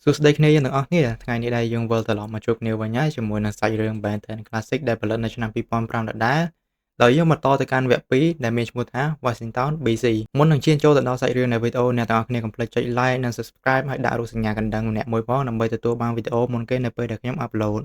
សួស្តីគ្នាយើងទាំងអស់គ្នាថ្ងៃនេះដែរយើងវិលត្រឡប់មកជួបគ្នាវិញហើយជាមួយនឹងសាច់រឿង Ben 10 Classic ដែលផលិតនៅឆ្នាំ2005ដដែលដោយយើងបន្តទៅកាន់វគ្គ2ដែលមានឈ្មោះថា Washington BC មុននឹងឈានចូលទៅដល់សាច់រឿងនៃវីដេអូអ្នកទាំងអស់គ្នាកុំភ្លេចចុច Like និង Subscribe ហើយដាក់រូបសញ្ញាកណ្ដឹងម្នាក់មួយផងដើម្បីទទួលបានវីដេអូមុនគេនៅពេលដែលខ្ញុំ upload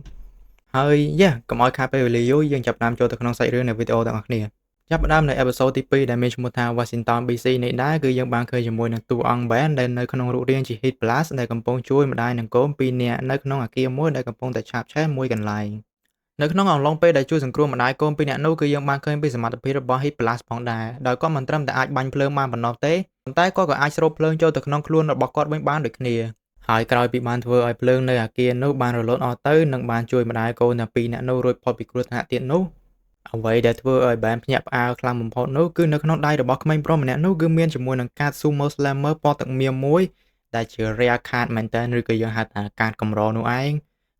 ហើយកុំឲ្យខាតពេលវេលាយូរយើងចាប់ផ្ដើមចូលទៅក្នុងសាច់រឿងនៃវីដេអូទាំងអស់គ្នាចាប់ផ្ដើមនៅអេពីសូតទី2ដែលមានឈ្មោះថា Washington BC នេះដែរគឺយើងបានឃើញជាមួយនឹងតួអង្គ Ben ដែលនៅក្នុងរូបរាងជា Hit Plus ដែលកំពុងជួយម្ដាយនិងកូន2នាក់នៅក្នុងអគារមួយដែលកំពុងតែឆាបឆេះមួយកន្លែងនៅក្នុងអំឡុងពេលដែលជួយសង្គ្រោះម្ដាយកូន2នាក់នោះគឺយើងបានឃើញពីសមត្ថភាពរបស់ Hit Plus ផងដែរដោយគាត់មិនត្រឹមតែអាចបាញ់ភ្លើងបានប៉ុណ្ណោះទេប៉ុន្តែគាត់ក៏អាចស្រូបភ្លើងចូលទៅក្នុងខ្លួនរបស់គាត់វិញបានដូចគ្នាហើយក្រោយពីបានធ្វើឲ្យភ្លើងនៅអគារនោះបានរលត់អស់ទៅនិងបានជួយម្ដាយកូនទាំង2នាក់នោះរួចផុតពីគ្រោះថ្នាក់ទៀតនោះអ្វីដែលធ្វើឲ្យបានភ្ញាក់ផ្អើលខ្លាំងបំផុតនោះគឺនៅក្នុងដៃរបស់ក្មេងប្រុសម្នាក់នោះគឺមានជាមួយនឹងកាត Sumo Slammer ពណ៌ទឹកមាសមួយដែលជា Rare Card មែនទែនឬក៏យើងហៅថាកាតកម្រនោះឯង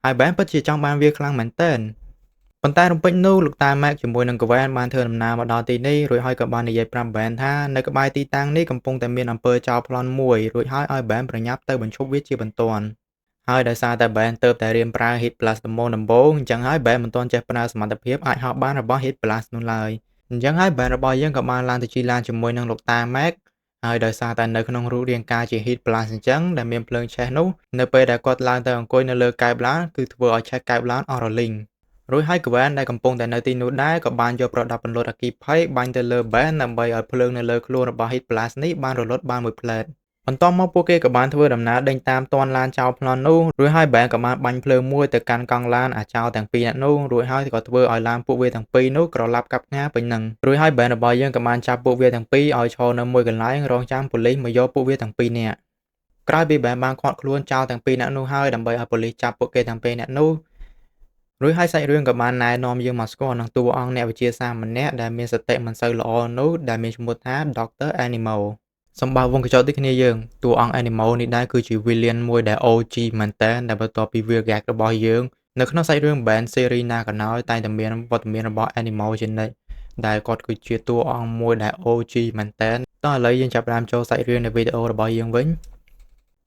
ហើយបានពិតជាចង់បានវាខ្លាំងមែនទែនប៉ុន្តែរំពេចនោះលោកតា Mac ជាមួយនឹង Gwen បានធ្វើដំណើរមកដល់ទីនេះរួចហើយក៏បាននិយាយប្រាប់ Ben ថានៅក្បែរទីតាំងនេះកំពុងតែមានអំពើចោរប្លន់មួយរួចហើយឲ្យ Ben ប្រញាប់ទៅបញ្ឈប់វាជាបន្ទាន់ហើយដោយសារតែ Ben ទៅតែរៀនប្រើ Hit Plus ដំបូងអញ្ចឹងហើយ Ben មិនទាន់ចេះប្រើសមត្ថភាពអាចហោះបានរបស់ Hit Plus នោះឡើយអញ្ចឹងហើយ Ben របស់យើងក៏បានឡើងទៅជិះឡានជាមួយនឹងលោកតា Mac ហើយដោយសារតែនៅក្នុងរូបរាងកាយជា Hit Plus អញ្ចឹងដែលមានភ្លើងឆេះនោះនៅពេលដែលគាត់ឡើងទៅអង្គុយនៅលើកែបឡានគឺធ្វើឲ្យឆេះកែបឡានអស់រលីងរួចហើយ Gwen ដែលកំពុងតែនៅទីនោះដែរក៏បានយកប្រដាប់ពន្លត់អគ្គិភ័យបាញ់ទៅលើ Ben ដើម្បីឲ្យភ្លើងនៅលើខ្លួនរបស់ Hit Plus នេះបានរលត់បានមួយផ្លែតបន្ទាប់មកពួកគេក៏បានធ្វើដំណើរដេញតាមទាន់ឡានចោរប្លន់នោះរួចហើយ Ben ក៏បានបាញ់ភ្លើងមួយទៅកាន់កង់ឡានអាចោរទាំងពីរនាក់នោះរួចហើយក៏ធ្វើឲ្យឡានពួកវាទាំងពីរនោះក្រឡាប់កាប់ផ្ងាពេញនឹងរួចហើយ Ben របស់យើងក៏បានចាប់ពួកវាទាំងពីរឲ្យឈរនៅមួយកន្លែងរងចាំប៉ូលីសមកយកពួកវាទាំងពីរនាក់ក្រោយពី Ben បានឃាត់ខ្លួនចោលទាំងពីរនាក់នោះហើយដើម្បីឲ្យប៉ូលីសចាប់ពួកគេទាំងពីរនាក់នោះរួចហើយសាច់រឿងក៏បានណែនាំយើងមកស្គាល់នឹងតួអង្គអ្នកវិទ្យាសាស្ត្រម្នាក់ដែលមានសតិមិនសូវល្អនោះដែលមានឈ្មោះថា Dr. Animal សម្បើវងកញ្ចក់ដូចគ្នាយើងតួអង្គ Animal នេះដែរគឺជា villain មួយដែល OG មែនតើដែលបន្ទាប់ពី វា gag របស់យើងនៅក្នុងសាច់រឿង Ben series ណាក៏ដោយតែងតែមានវត្តមានរបស់ Animal ជានិច្ចដែលគាត់គឺជាតួអង្គមួយដែល OG មែនតើតោះឥឡូវយើងចាប់ផ្ដើមចូលសាច់រឿងនៃវីដេអូរបស់យើងវិញ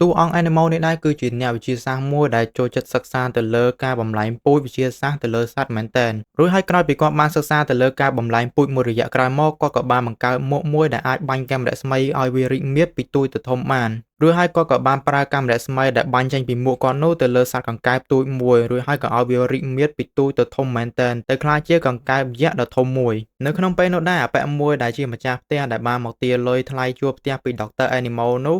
តួអង្គ Animal នេះដែរគឺជាអ្នកវិទ្យាសាស្ត្រមួយដែលចូលចិត្តសិក្សាទៅលើការបំលែងពូជវិទ្យាសាស្ត្រទៅលើសត្វមែនទែនរួចហើយក្រោយពីគាត់បានសិក្សាទៅលើការបំលែងពូជមួយរយៈក្រោយមកគាត់ក៏បានបង្កើតមួកមួយដែលអាចបាញ់កាំរស្មីឲ្យវារីកមាឌពីទូចទៅធំបានរួចហើយគាត់ក៏បានប្រើកាំរស្មីដែលបាញ់ចេញពីមួកគាត់នោះទៅលើសត្វកង្កែបទូចមួយរួចហើយក៏ឲ្យវារីកមាឌពីទូចទៅធំមែនទែនទៅក្លាយជាកង្កែបយក្សដ៏ធំមួយនៅក្នុងពេលនោះដែរអពៈមួយដែលជាម្ចាស់ផ្ទះដែលបានមកទារលុយថ្លៃជួលផ្ទះពី Dr. Animal នោះ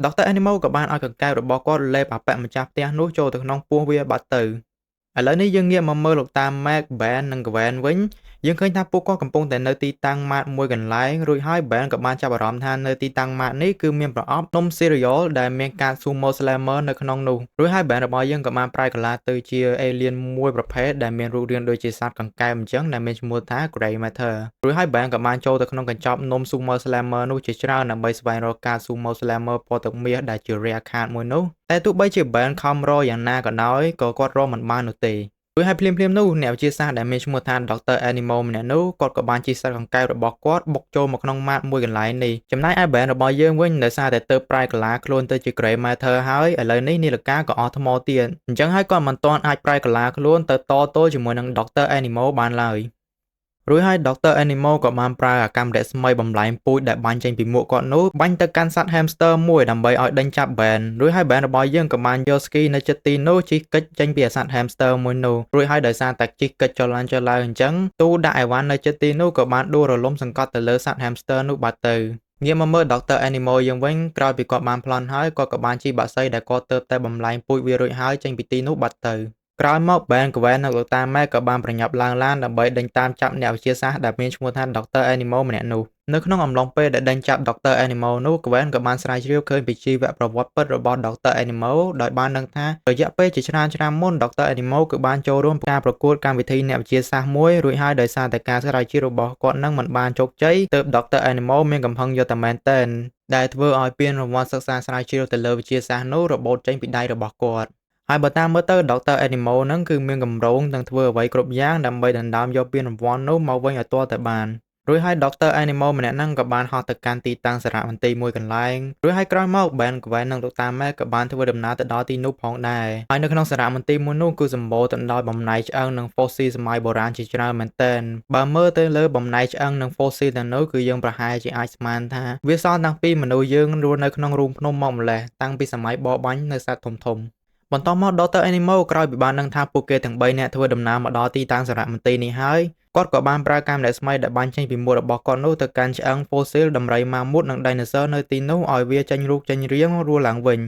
Dr. Animal ក៏បានឲ្យកង្កែបរបស់គាត់លេបអពៈម្ចាស់ផ្ទះនោះចូលទៅក្នុងពោះវាបាត់ទៅឥឡូវនេះយើងងាកមកមើលលោកតា Mac, Ben និង Gwen វិញយើងឃើញថាពួកគាត់កំពុងតែនៅទីតាំងម៉ាតមួយកន្លែងរួចហើយ Ben ក៏បានចាប់អារម្មណ៍ថានៅទីតាំងម៉ាតនេះគឺមានប្រអប់នំ cereal ដែលមានកាត Sumo Slammer នៅក្នុងនោះរួចហើយ Ben របស់យើងក៏បានប្រែកាឡាទៅជា alien មួយប្រភេទដែលមានរូបរាងដូចជាសត្វកង្កែបអញ្ចឹងដែលមានឈ្មោះថា Grey Matter រួចហើយ Ben ក៏បានចូលទៅក្នុងកញ្ចប់នំ Sumo Slammer នោះជាច្រើនដើម្បីស្វែងរកកាត Sumo Slammer ពណ៌ទឹកមាសដែលជា Rare Card មួយនោះតែទោះបីជា Ben ខំរកយ៉ាងណាក៏ដោយក៏គាត់រកមិនបាននោះទេរួចហើយភ្លាមនោះអ្នកវិទ្យាសាស្ត្រដែលមានឈ្មោះថា Dr. Animal ម្នាក់នោះគាត់ក៏បានជិះសត្វកង្កែបរបស់គាត់បុកចូលមកក្នុងម៉ាតមួយកន្លែងនេះចំណែកឯ Ben របស់យើងវិញដោយសារតែទៅប្រែកាឡាខ្លួនទៅជា Grey Matter ហើយឥឡូវនេះនាឡិកាក៏អស់ថ្មទៀតអញ្ចឹងហើយគាត់មិនទាន់អាចប្រែកាឡាខ្លួនទៅតទល់ជាមួយនឹង Dr. Animal បានឡើយរួចហើយ Dr. Animal ក៏បានប្រើអាកាំរស្មីបំលែងពូជដែលបាញ់ចេញពីមួកគាត់នោះបាញ់ទៅកាន់សត្វ hamster មួយដើម្បីឲ្យដេញចាប់ Ben រួចហើយ Ben របស់យើងក៏បានយកស្គីនៅជិតទីនោះជិះកិច្ចចេញពីអាសត្វ hamster មួយនោះរួចហើយដោយសារតែជិះកិច្ចចុះឡើងអញ្ចឹងទូដាក់អីវ៉ាន់នៅជិតទីនោះក៏បានដួលរលំសង្កត់ទៅលើសត្វ hamster នោះបាត់ទៅងាកមកមើល Dr. Animal យើងវិញក្រោយពីគាត់បានប្លន់ហើយគាត់ក៏បានជិះបក្សីដែលគាត់ទើបតែបំលែងពូជវារួចហើយចេញពីទីនោះបាត់ទៅក្រោយមក Ben, Gwen និងលោកតា Mac ក៏បានប្រញាប់ឡើងឡានដើម្បីដេញតាមចាប់អ្នកវិទ្យាសាស្ត្រដែលមានឈ្មោះថា Dr. Animal ម្នាក់នោះនៅក្នុងអំឡុងពេលដែលដេញចាប់ Dr. Animal នោះ Gwen ក៏បានស្រាវជ្រាវឃើញពីជីវប្រវត្តិពិតរបស់ Dr. Animal ដោយបានដឹងថារយៈពេលជាច្រើនមុន Dr. Animal គឺបានចូលរួមការប្រកួតកម្មវិធីអ្នកវិទ្យាសាស្ត្រមួយរួចហើយដោយសារតែការស្រាវជ្រាវរបស់គាត់នឹងមិនបានជោគជ័យទើប Dr. Animal មានកំហឹងយកតែមែនទែនដែលធ្វើឲ្យពានរង្វាន់សិក្សាស្រាវជ្រាវទៅលើវិទ្យាសាស្ត្រនោះរបូតចេញពីដៃរបស់គាត់ហើយបើតាមមើលទៅ Dr. Animal ហ្នឹងគឺមានកម្រងនឹងធ្វើអ្វីគ្រប់យ៉ាងដើម្បីដណ្ដើមយកពានរង្វាន់នោះមកវិញឲ្យទាល់តែបាន រួចហើយ Dr. Animal ម្នាក់ហ្នឹងក៏បានហោះទៅកាន់ទីតាំងសារមន្ទីរមួយកន្លែងរួចហើយក្រោយមក Ben Gwen និងលោកតា Mac ក៏បានធ្វើដំណើរទៅដល់ទីនោះផងដែរហើយនៅក្នុងសារមន្ទីរមួយនោះគឺសម្បូរទៅដោយបំណែកឆ្អឹងនិង fossil សម័យបុរាណជាច្រើនមែនទែនបើមើលទៅលើបំណែកឆ្អឹងនិង fossil ទាំងនោះគឺយើងប្រហែលជាអាចស្មានថាវាសល់តាំងពីមនុស្សយើងរស់នៅក្នុងរូងភ្នំមកម្លេះតាំងពីសម័យបរបាញ់នៅសត្វធំៗបន្តមក Dr. Animal ក្រោយពីបានដឹងថាពួកគេទាំង3នាក់ធ្វើដំណើរមកដល់ទីតាំងសារមន្ទីរនេះហើយគាត់ក៏បានប្រើកាមេរ៉ាស្មៃដែលបានចេញពីមាត់របស់គាត់នោះទៅកាន់ឆ្អឹង fossil ដំរីម៉ាម៉ូតនិង dinosaur នៅទីនោះឲ្យវាចេញរូបចេញរាងរស់ឡើងវិ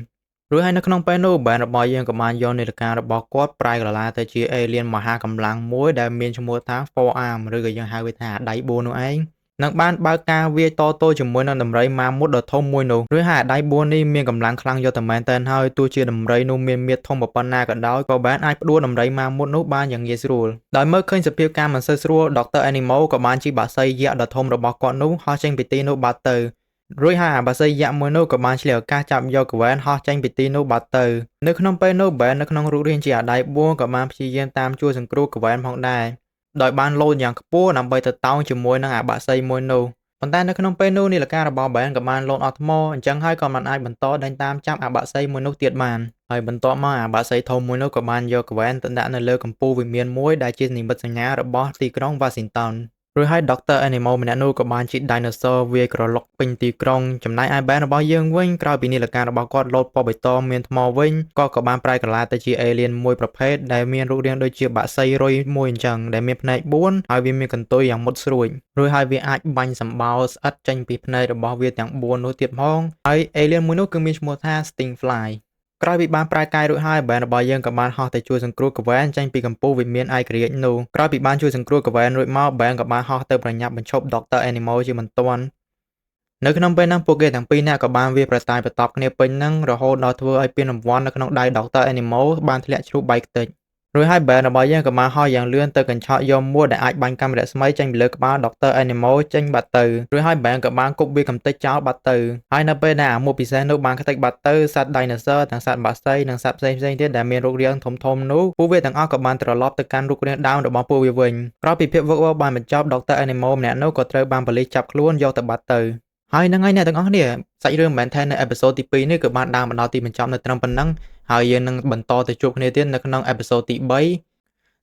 ញរួចហើយនៅក្នុងពេលនោះ band របស់យើងក៏បានយកនាឡិការបស់គាត់ប្រែក្រឡាទៅជា alien មហាកម្លាំងមួយដែលមានឈ្មោះថា Four Arm ឬក៏យើងហៅវាថាដៃ4នោះឯងនឹងបានបើកការវាយតទល់ជាមួយនឹងដំរីម៉ាម៉ូតដ៏ធំមួយនោះរួចហើយដៃ4នេះមានកម្លាំងខ្លាំងយកតែមែនទែនហើយទោះជាដំរីនោះមានមាឌធំប៉ុណ្ណាក៏ដោយក៏បានអាចផ្ដួលដំរីម៉ាម៉ូតនោះបានយ៉ាងងាយស្រួលដោយមើលឃើញសភាពការមិនសូវស្រួល Dr. Animal ក៏បានជិះបក្សីយក្សដ៏ធំរបស់គាត់នោះហោះចេញពីទីនោះបាត់ទៅរួចហើយអាបក្សីយក្សមួយនោះក៏បានឆ្លៀតឱកាសចាប់យក Gwen ហោះចេញពីទីនោះបាត់ទៅនៅក្នុងពេលនោះ Ben នៅក្នុងរូបរាងជាអាដៃ4ក៏បានព្យាយាមតាមជួយសង្គ្រោះ Gwen ផងដែរដោយបានលោតយ៉ាងខ្ពស់ដើម្បីទៅតោងជាមួយនឹងអាបក្សីមួយនោះប៉ុន្តែនៅក្នុងពេលនោះនាឡិការបស់ Ben ក៏បានលោតអស់ថ្មអញ្ចឹងហើយក៏មិនអាចបន្តដេញតាមចាប់អាបក្សីមួយនោះទៀតបានហើយបន្ទាប់មកអាបក្សីធំមួយនោះក៏បានយក Gwen ទៅដាក់នៅលើកំពូលវិមានមួយដែលជានិមិត្តសញ្ញារបស់ទីក្រុង Washington រួចហើយ Dr. Animal ម្នាក់នោះក៏បានជិះ Dinosaur វាយក្រឡុកពេញទីក្រុងចំណែកឯ Ben របស់យើងវិញក្រោយពីនាឡិការបស់គាត់លោតពណ៌បៃតងមានថ្មវិញក៏បានប្រែក្រឡាទៅជា alien មួយប្រភេទដែលមានរូបរាងដូចជាបក្សីរុយមួយអញ្ចឹងដែលមានភ្នែក4ហើយវាមានកន្ទុយយ៉ាងមុតស្រួចរួចហើយវាអាចបាញ់សម្បោរស្អិតចេញពីភ្នែករបស់វាទាំង4នោះទៀតផងហើយ alien មួយនោះគឺមានឈ្មោះថា Stingflyក្រោយពីបានប្រែកាយរួចហើយ Ben របស់យើងក៏បានហោះទៅជួយសង្គ្រោះ Gwen ចេញពីកំពូលវិមានឯករាជ្យនោះក្រោយពីបានជួយសង្គ្រោះ Gwen រួចមក Ben ក៏បានហោះទៅប្រញាប់បញ្ឈប់ Dr. Animal ជាបន្ទាន់នៅក្នុងពេលហ្នឹងពួកគេទាំងពីរនាក់ក៏បានវាប្រតាយបតប់គ្នាពេញហ្នឹងរហូតដល់ធ្វើឲ្យពានរង្វាន់នៅក្នុងដៃ Dr. Animal បានធ្លាក់ជ្រុះបែកខ្ទេចរួចហើយ Ben របស់យើងក៏បានហោះយ៉ាងលឿនទៅកញ្ឆក់យកមួតដែលអាចបាញ់កាមេរ៉ាស្មៃចេញពីលើក្បាល Dr. Animal ចេញបាត់ទៅរួចហើយ Ben ក៏បានគប់វាកំទេចចោលបាត់ទៅហើយនៅពេលដែលអាមួតពិសេសនោះបានខ្ទេចបាត់ទៅសត្វ Dinosaur ទាំងសត្វបក្សីនិងសត្វផ្សេងៗទៀតដែលមានរូបរាងធំៗនោះពួកវាទាំងអស់ក៏បានត្រឡប់ទៅកាន់រូបរាងដើមរបស់ពួកវាវិញក្រោយពីភាពវឹកវរបានបញ្ចប់ Dr. Animal ម្នាក់នោះក៏ត្រូវបានប៉ូលីសចាប់ខ្លួនយកទៅបាត់ទៅហើយហ្នឹងហើយអ្នកទាំងអស់គ្នាសាច់រឿងមែនថែននៅអេពីសូតទី2នេះគឺបានដើរមកដល់ទីបញ្ចប់នៅត្រឹមប៉ុណ្ណឹងហើយយើងនឹងបន្តទៅជួបគ្នាទៀតនៅក្នុងអេពីសូតទី3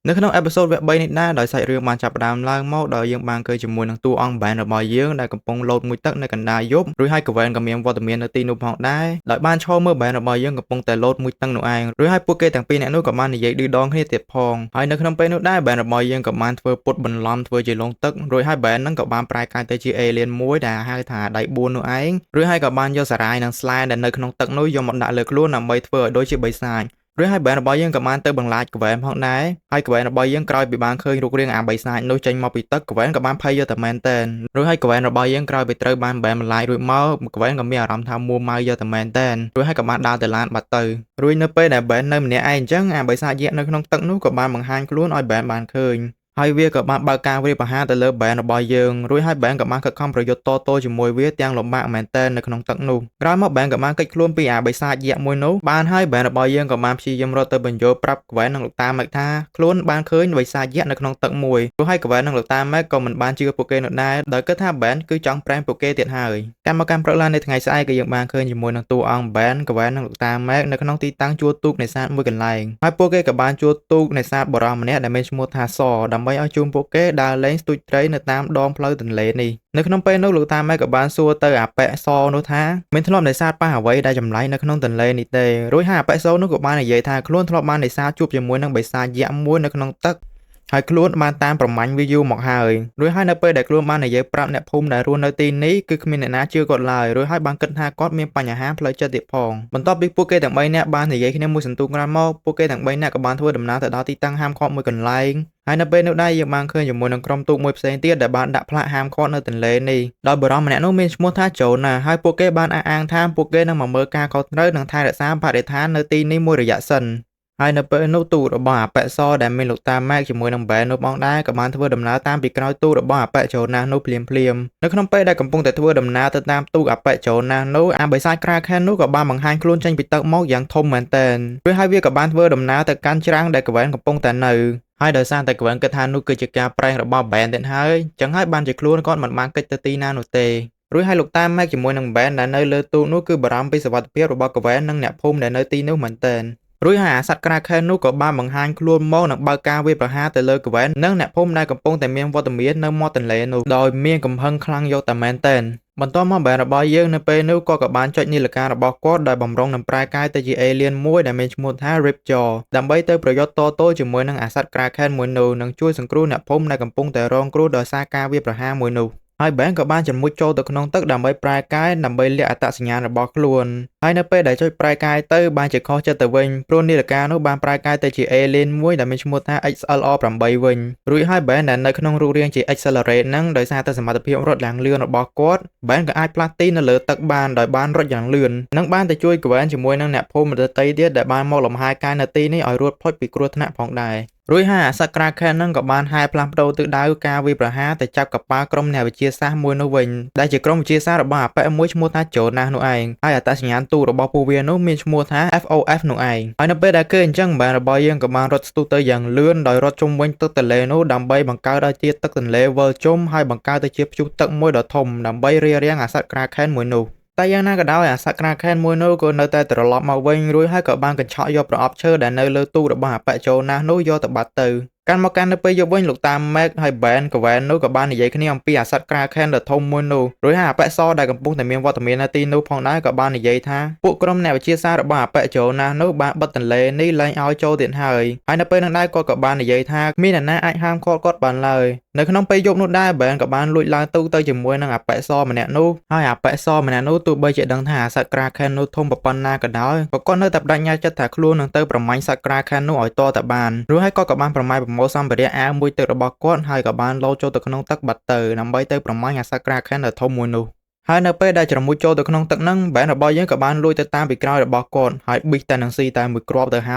នៅក្នុងអេពីសូតវគ្គ3នេះដែរដោយសាច់រឿងបានចាប់ផ្ដើមឡើងមកដោយយើងបានឃើញជាមួយនឹងតួអង្គ Ben របស់យើងដែលកំពុងលោតមួយទឹកនៅកណ្ដាលយប់រួចហើយ Gwen ក៏មានវត្តមាននៅទីនោះផងដែរដោយបានឈរមើល Ben របស់យើងកំពុងតែលោតមួយទឹកនោះឯងរួចហើយពួកគេទាំងពីរនាក់នោះក៏បាននិយាយឌឺដងគ្នាទៀតផងហើយនៅក្នុងពេលនោះដែរ Ben របស់យើងក៏បានធ្វើពុតបន្លំធ្វើជាលងទឹករួចហើយ Ben ហ្នឹងក៏បានប្រែកាយទៅជា alien មួយដែលហៅថាដៃ4នោះឯងរួចហើយក៏បានយកសារាយនិងស្លែដែលនៅក្នុងទឹកនោះយកមកដាក់លើខ្លួនដើម្បីធ្វើឲ្យដូចជាបិសាចរួចហើយ Ben របស់យើងក៏បានទៅបង្លាច Gwen ផងដែរហើយ Gwen របស់យើងក្រោយពីបានឃើញរូបរាងអាបិសាចនោះចេញមកពីទឹក Gwen ក៏បានភ័យយកតែមែនទែនរួចហើយ Gwen របស់យើងក្រោយពីត្រូវបាន Ben បង្លាចរួចមក Gwen ក៏មានអារម្មណ៍ថាមួម៉ៅយកតែមែនទែនរួចហើយក៏បានដើរទៅឡានបាត់ទៅរួចនៅពេលដែល Ben នៅម្នាក់ឯងអញ្ចឹងអាបិសាចយក្សនៅក្នុងទឹកនោះក៏បានបង្ហាញខ្លួនឲ្យ Ben បានឃើញហើយវាក៏បានបើកការវាយប្រហារទៅលើ Ben របស់យើងរួចហើយ Ben ក៏បានខិតខំប្រយុទ្ធតទល់ជាមួយវាទាំងលំបាកមែនទែននៅក្នុងទឹកនោះក្រោយមក Ben ក៏បានគេចខ្លួនពីអាបិសាចយក្សមួយនោះបានហើយ Ben របស់យើងក៏បានព្យាយាមរត់ទៅបញ្យល់ប្រាប់ Gwen និងលោកតា Mac ថាខ្លួនបានឃើញបិសាចយក្សនៅក្នុងទឹកមួយរួចហើយ Gwen និងលោកតា Mac ក៏មិនបានជឿពួកគេនោះដែរដោយគិតថា Ben គឺចង់ប្រេងពួកគេទៀតហើយកម្មព្រឹកឡើងនៅថ្ងៃស្អែកក៏យើងបានឃើញជាមួយនឹងតួអង្គ Ben Gwen និងលោកតា Mac នៅក្នុងទីតាំងជួលទូកនេសាទមួយកន្លែងហើយពួកគេក៏បានជួលទូកនេសាទបរិសម្នាក់ដែលមានឈ្មោះថាសដើម្បីឲ្យជួលពួកគេដើរលេងស្ទូចត្រីនៅតាមដងផ្លូវទន្លេនេះនៅក្នុងពេលនោះលោកតា Mac ក៏បានសួរទៅអាប៉ែកសនោះថាមានធ្លាប់នេសាទប៉ះអ្វីដែលចម្លែកនៅក្នុងទន្លេនេះទេរួចហើយអាប៉ែកសនោះក៏បាននិយាយថាខ្លួនធ្លាប់បាននេសាទជួបជាមួយនឹងបិសាចយក្សមួយនៅក្នុងទឹកហើយខ្លួនបានតាមប្រមាញ់វាយូរមកហើយរួចហើយនៅពេលដែលខ្លួនបាននិយាយប្រាប់អ្នកភូមិដែលរស់នៅទីនេះគឺគ្មានអ្នកណាជឿគាត់ឡើយរួចហើយបានគិតថាគាត់មានបញ្ហាផ្លូវចិត្តទៀតផងបន្ទាប់ពីពួកគេទាំង3នាក់បាននិយាយគ្នាមួយសន្ទុះក្រោយមកពួកគេទាំង3នាក់ក៏បានធ្វើដំណើរទៅដល់ទីតាំងហាមឃាត់មួយកន្លែងហើយនៅពេលនោះដែរយើងបានឃើញជាមួយនឹងក្រុមទូកមួយផ្សេងទៀតដែលបានដាក់ផ្លាកហាមឃាត់នៅទន្លេនេះដោយបុរសម្នាក់នោះមានឈ្មោះថាโจណាហើយពួកគេបានអះអាងថាពួកគេនឹងមកមើលការខុសត្រូវនិងថែរក្សាបរិស្ថាននៅទីនេះមួយរយៈសិនហើយនៅពេលនោះទូករបស់អាប៉ែកសដែលមានលោកតា Mac ជាមួយនឹង Ben នោះបងដែរក៏បានធ្វើដំណើរតាមពីក្រោយទូករបស់អាប៉ែកโจណានោះភ្លាមនៅក្នុងពេលដែលកំពុងតែធ្វើដំណើរទៅតាមទូកអាប៉ែកโจណានោះអាបិសាចក្រាខែននោះក៏បានបង្ហាញខ្លួនចេញពីទឹកមកយ៉ាងធំមែនទែនរួចហើយវាក៏បានធ្វើដំណើរទៅកាន់ច្រាំងដែល Gwen កំពុងតែនៅ ហើយដោយសារតែក្បួនគិតថានោះគឺជាការប្រេងរបស់ Ben ទៀតហើយចឹងហើយបានជាខ្លួនគាត់មិនបានកិច្ចទៅទីណានោះទេរួចហើយលោកតា Mac ជាមួយនឹង Ben ដែលនៅលើទូកនោះគឺបារម្ភពីសុវត្ថិភាពរបស់ Gwen និងអ្នកភូមិដែលនៅទីនោះមែនទែនរួចហើយអាសត្វ Kraken នោះក៏បានបង្ហាញខ្លួនមកនិងបើកការវាយប្រហារទៅលើ Gwen និងអ្នកភូមិដែលកំពុងតែមានវត្តមាននៅមាត់ទន្លេនោះដោយមានកំហឹងខ្លាំងយកតែមែនទែនបន្ទាប់មក Ben របស់យើងនៅពេលនោះក៏បានចុចនាឡិការបស់គាត់ដោយបំរុងនឹងប្រែកាយទៅជា alien មួយដែលមានឈ្មោះថា Ripjaw ដើម្បីទៅប្រយុទ្ធតទល់ជាមួយនឹងអាសត្វ Kraken មួយនោះនិងជួយសង្គ្រោះអ្នកភូមិដែលកំពុងតែរងគ្រោះដោយសារការវាយប្រហារមួយនោះហើយ Ben ក៏បានច្រមុជចូលទៅក្នុងទឹកដើម្បីប្រែកាយដើម្បីលាក់អត្តសញ្ញាណរបស់ខ្លួនហើយនៅពេលដែលចុចប្រែកាយទៅបានជាខុសចិត្តទៅវិញព្រោះនាឡិកានោះបានប្រែកាយទៅជា alien មួយដែលមានឈ្មោះថា XLR8 វិញរួចហើយ Ben ដែលនៅក្នុងរូបរាងជា Accelerate ហ្នឹងដោយសារតែសមត្ថភាពរត់យ៉ាងលឿនរបស់គាត់ Ben ក៏អាចផ្លាស់ទីនៅលើទឹកបានដោយបានរត់យ៉ាងលឿននិងបានទៅជួយ Gwen ជាមួយនឹងអ្នកភូមិដទៃទៀតដែលបានមកលំហែកាយនៅទីនេះឲ្យរួចផុតពីគ្រោះថ្នាក់ផងដែររួចហើយអាសត្វ Kraken ហ្នឹងក៏បានហែផ្លាស់ប្ដូរទិសដៅការវាយប្រហារទៅចាប់កប៉ាល់ក្រុមអ្នកវិទ្យាសាស្ត្រមួយនោះវិញដែលជាក្រុមវិទ្យាសាស្ត្ររបស់អាប៉ែមួយឈ្មោះថា Jonas នោះឯងហើយអត្តសញ្ញាណទូករបស់ពួកវានោះមានឈ្មោះថា FOF នោះឯងហើយនៅពេលដែលគេអញ្ចឹងបែររបស់យើងក៏បានរត់ស្ទុះទៅយ៉ាងលឿនដោយរត់ជុំវិញទឹកទន្លេនោះដើម្បីបង្កើតឲ្យជាទឹកទន្លេវិលជុំហើយបង្កើតទៅជាព្យុះទឹកមួយដ៏ធំដើម្បីរារាំងអាសត្វ Kraken មួយនោះតែយ៉ាងណាក៏ដោយអាសត្វ Kraken មួយនោះក៏នៅតែត្រឡប់មកវិញរួចហើយក៏បានកញ្ឆក់យកប្រអប់ឈើដែលនៅលើទូករបស់អាប៉ែ Jonas នោះយកទៅបាត់ទៅកាន់មកកាន់នៅពេលយប់វិញលោកតា Mac ហើយ Ben Gwen នោះក៏បាននិយាយគ្នាអំពីអាសត្វ Kraken ដ៏ធំមួយនោះរួចហើយអាប៉ែសដែលកំពុងតែមានវត្តមាននៅទីនោះផងដែរក៏បាននិយាយថាពួកក្រុមអ្នកវិទ្យាសាស្ត្ររបស់អាប៉ែ Jonas នោះបានបិទទន្លេនេះលែងឲ្យចូលទៀតហើយនៅពេលនោះដែរគាត់ក៏បាននិយាយថាគ្មានអ្នកណាអាចហាមឃាត់គាត់បានឡើយនៅក្នុងពេលយប់នោះដែរ Ben ក៏បានលួចឡើងទូកទៅជាមួយនឹងអាប៉ែសម្នាក់នោះហើយអាប៉ែសម្នាក់នោះទោះបីជាដឹងថាអាសត្វ Kraken នោះធំប៉ុណ្ណាក៏ដោយក៏គាត់នៅតែបដិញ្ញាចិត្តថាខ្លួននឹងទៅប្រមាញ់សត្វ Kraken នោះឲ្យតតែបានរួចហើយគាត់ក៏បានប្រម៉ែសម្ភារៈអាវមួយទឹករបស់គាត់ហើយក៏បានលោតចូលទៅក្នុងទឹកបាត់ទៅដើម្បីទៅប្រមាញ់អាសត្វ Kraken ដ៏ធំមួយនោះហើយនៅពេលដែលច្រមុជចូលទៅក្នុងទឹកហ្នឹង Ben របស់យើងក៏បានលួចទៅតាមពីក្រោយរបស់គាត់ហើយប៊ីសតែនឹងស៊ីតែមួយគ្រាប់ទៅហ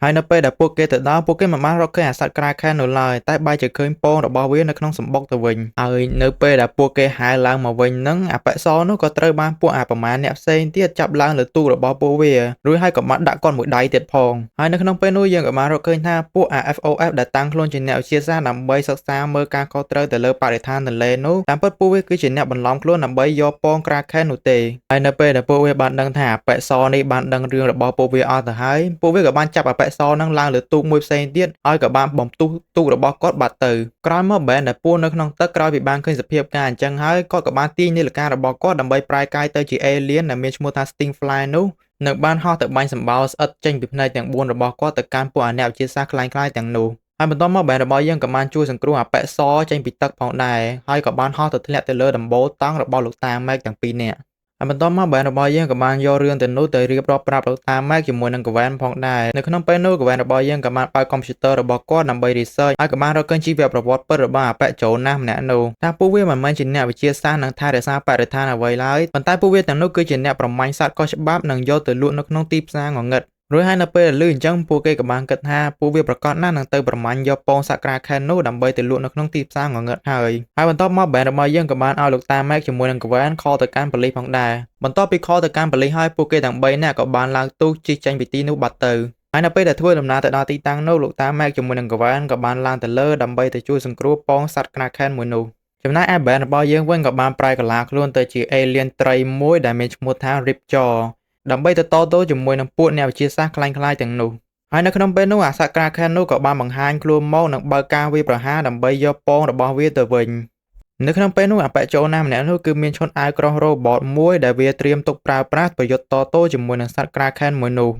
ើយនៅពេលដែលពួកគេទៅដល់ពួកគេមិនបានរកឃើញអាសត្វ Kraken នៅឡើយតែបែរជាឃើញពងរបស់វានៅក្នុងសម្បុកទៅវិញហើយនៅពេលដែលពួកគេហែលឡើងមកវិញហ្នឹងអាប៉ែសនោះក៏ត្រូវបានពួកប្រមាណអ្នកផ្សេងទៀតចាប់ឡើងលើទូករបស់ពួកវារួចហើយក៏បានដាក់គាត់មួយដៃទៀតផងហើយនៅក្នុងពេលនោះយើងក៏បានរកឃើញថាពួក FOF ដែលតាំងខ្លួនជាអ្នកវិទ្យាសាស្ត្រដើម្បីសិក្សាមើលការខុសត្រូវទៅលើបរិស្ថានទន្លេនោះតាមពិតពួកវាគឺជាអ្នកបន្លំខ្លួនដើម្បីយកពង Kraken នោះទេហើយនៅពេលដែលពួកវាបានដឹងថាអាប៉ែសនេះបានដឹងរឿងរបស់ពួកវាអស់ទៅហើយពួកវាក៏បានចាប់អាប៉ែសនឹងឡើងលើទូកមួយផ្សេងទៀតហើយក៏បានបំផ្ទុះទូករបស់គាត់បាត់ទៅក្រោយមក Ben ដែលពួននៅក្នុងទឹកក្រោយពីបានឃើញសភាពការអញ្ចឹងហើយគាត់ក៏បានទាញនាឡិការបស់គាត់ដើម្បីប្រែកាយទៅជា alien ដែលមានឈ្មោះថា Stingfly នោះនៅបានហោះទៅបាញ់សម្បោរស្អិតចេញពីភ្នែកទាំង4របស់គាត់ទៅកាន់ពួកអ្នកវិទ្យាសាស្ត្រខ្លាំងៗទាំងនោះហើយបន្ទាប់មក Ben របស់យើងក៏បានជួយសង្គ្រោះអាប៉ែសចេញពីទឹកផងដែរហើយក៏បានហោះទៅធ្លាក់ទៅលើដំបូលតង់របស់លោកតា Mac ទាំងពីរនាក់ហើយបន្ទាប់មក Ben របស់យើងក៏បានយករឿងទៅនោះទៅរៀបរាប់ប្រាប់លោកតា Mac ជាមួយនឹង Gwen ផងដែរនៅក្នុងពេលនោះ Gwen របស់យើងក៏បានបើកកុំព្យូទ័ររបស់គាត់ដើម្បី research ហើយក៏បានរកឃើញជីវប្រវត្តិពិតរបស់អាប៉ែ Jonas ម្នាក់នោះថាពួកវាមិនមែនជាអ្នកវិទ្យាសាស្ត្រនិងថែរក្សាបរិស្ថានអ្វីឡើយប៉ុន្តែពួកវាទាំងនោះគឺជាអ្នកប្រមាញ់សត្វខុសច្បាប់និងយកទៅលក់នៅក្នុងទីផ្សារងងឹតរួចហើយនៅពេលឮអញ្ចឹងពួកគេក៏បានគិតថាពួកវាប្រកាសណាស់នឹងទៅប្រមាញ់យកពងសត្វ Kraken នោះដើម្បីទៅលក់នៅក្នុងទីផ្សារងងឹតហើយបន្ទាប់មក Ben របស់យើងក៏បានឲ្យលោកតា Mac ជាមួយនឹង Gwen ខលទៅកាន់ប៉ូលីសផងដែរបន្ទាប់ពីខលទៅកាន់ប៉ូលីសហើយពួកគេទាំង3នាក់ក៏បានឡើងទូកជិះចេញពីទីនោះបាត់ទៅហើយនៅពេលដែលធ្វើដំណើរទៅដល់ទីតាំងនោះលោកតា Mac ជាមួយនឹង Gwen ក៏បានឡើងទៅលើដើម្បីទៅជួយសង្គ្រោះពងសត្វ Kraken មួយនោះចំណែកឯ Ben របស់យើងវិញក៏បានប្រែកាឡាខ្លួនទៅជា alien ត្រីមួយដែលមានឈ្មោះថា Ripjawដើម្បីទៅតទល់ជាមួយនឹងពួកអ្នកវិទ្យាសាស្ត្រខ្លាំងៗទាំងនោះហើយនៅក្នុងពេលនោះអាសត្វ Kraken នោះក៏បានបង្ហាញខ្លួនមកនិងបើកការវាយប្រហារដើម្បីយកពងរបស់វាទៅវិញនៅក្នុងពេលនោះអាប៉ែ Jonas ម្នាក់នោះគឺមានឈុតអាវក្រោះ robot មួយដែលវាត្រៀមទុកប្រើប្រាស់ប្រយុទ្ធតទល់ជាមួយនឹងសត្វ Kraken មួយនោះ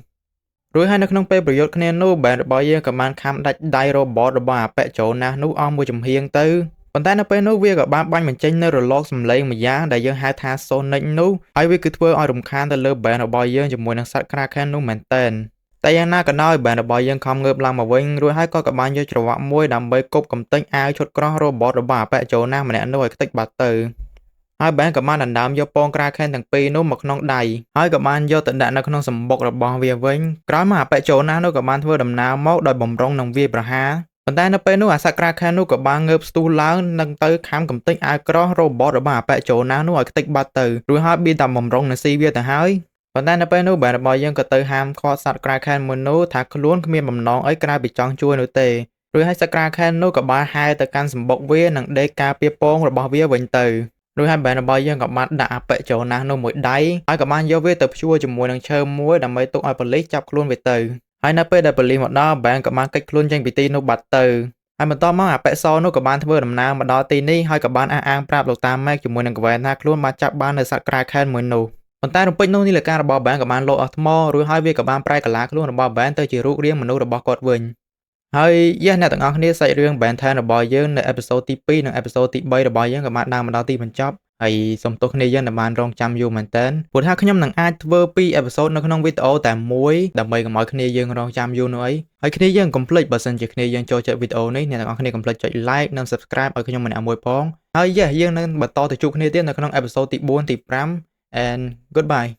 រួចហើយនៅក្នុងពេលប្រយុទ្ធគ្នានោះ Ben របស់យើងក៏បានខំដាច់ដៃ robot របស់អាប៉ែ Jonas នោះអស់មួយចំហៀងទៅប៉ុន្តែនៅពេលនោះវាក៏បានបាញ់បញ្ចេញនៅរលកសំឡេងមួយយ៉ាងដែលយើងហៅថា Sonic នោះហើយវាគឺធ្វើឲ្យរំខានទៅលើ Ben របស់យើងជាមួយនឹងសត្វ Kraken នោះមែនទែនតែយ៉ាងណាក៏ដោយ Ben របស់យើងខំងើបឡើងមកវិញរួចហើយក៏បានយកច្រវាក់មួយដើម្បីគប់កំទេចអាវឈុតក្រោះ robot របស់អាប៉ែ Jonas ម្នាក់នោះឲ្យខ្ទេចបាត់ទៅហើយ Ben ក៏បានដណ្ដើមយកពង Kraken ទាំងពីរនោះមកក្នុងដៃហើយក៏បានយកទៅដាក់នៅក្នុងសម្បុករបស់វាវិញក្រោយមកអាប៉ែ Jonas នោះក៏បានធ្វើដំណើរមកដោយបំរុងនឹងវាយប្រហារប៉ុន្តែនៅពេលនោះអាសត្វ Kraken នោះក៏បានងើបស្ទុះឡើងនឹងទៅខំកំទេចអាវក្រោះ robot របស់អាប៉ែ Jonas នោះឲ្យខ្ទេចបាត់ទៅរួចហើយបៀតែបំរុងនឹងស៊ីវាទៅហើយប៉ុន្តែនៅពេលនោះ Ben របស់យើងក៏ទៅហាមឃាត់សត្វ Kraken មួយនោះថាខ្លួនគ្មានបំណងអីក្រៅពីចង់ជួយនោះទេ រួចហើយសត្វក្រាខែននោះក៏បានហែទៅកាន់សម្បុកវានិងដេកការពារពងរបស់វាវិញទៅរួចហើយបែររបស់យើងក៏បានដាក់អាប៉ិចោណាស់នោះមួយដៃហើយក៏បានយកវាទៅព្យួរជាមួយនឹងឈើមួយដើម្បីទុកឲ្យប៉ូលីសចាប់ខ្លួនវាទៅហើយនៅពេលដែលប៉ូលីសមកដល់បែងក៏បានកិច្ចខ្លួនចេញពីទីនោះបាត់ទៅហើយបន្ទាប់មកអាប៉ិសនោះក៏បានធ្វើដំណើរមកដល់ទីនេះហើយក៏បានអះអាងប្រាប់លោកតាម៉ែកជាមួយនឹងកវែនថាខ្លួនបានចាប់បាននៅសត្វក្រាខែនមួយនោះប៉ុន្តែរំពេចនោះនីលការរបស់បែងក៏បានលោតអស់ថ្មរួចហើយវាក៏បានប្រែកាឡាខ្លួនរបស់បែងទៅជារូបរាងមនុស្សរបស់គាត់វិញហើយអ្នកទាំងអស់គ្នាសាច់រឿង Ben 10 របស់យើងនៅអេពីសូតទី2និងអេពីសូតទី3របស់យើងក៏បានដើរមកដល់ទីបញ្ចប់ហើយសូមទោសគ្នាយើងដែលបានរងចាំយូរមែនតើព្រោះថាខ្ញុំនឹងអាចធ្វើ2អេពីសូតនៅក្នុងវីដេអូតែមួយដើម្បីកុំឲ្យគ្នាយើងរងចាំយូរនោះអីហើយគ្នាយើងកុំភ្លេចបើសិនជាគ្នាយើងចូលចិត្តវីដេអូនេះអ្នកទាំងអស់គ្នាកុំភ្លេចចុច like និង subscribe ឲ្យខ្ញុំម្នាក់មួយផងហើយយើងនឹងបន្តទៅជួបគ្នាទៀតនៅក្នុងអេពីសូតទី4ទី5 and goodbye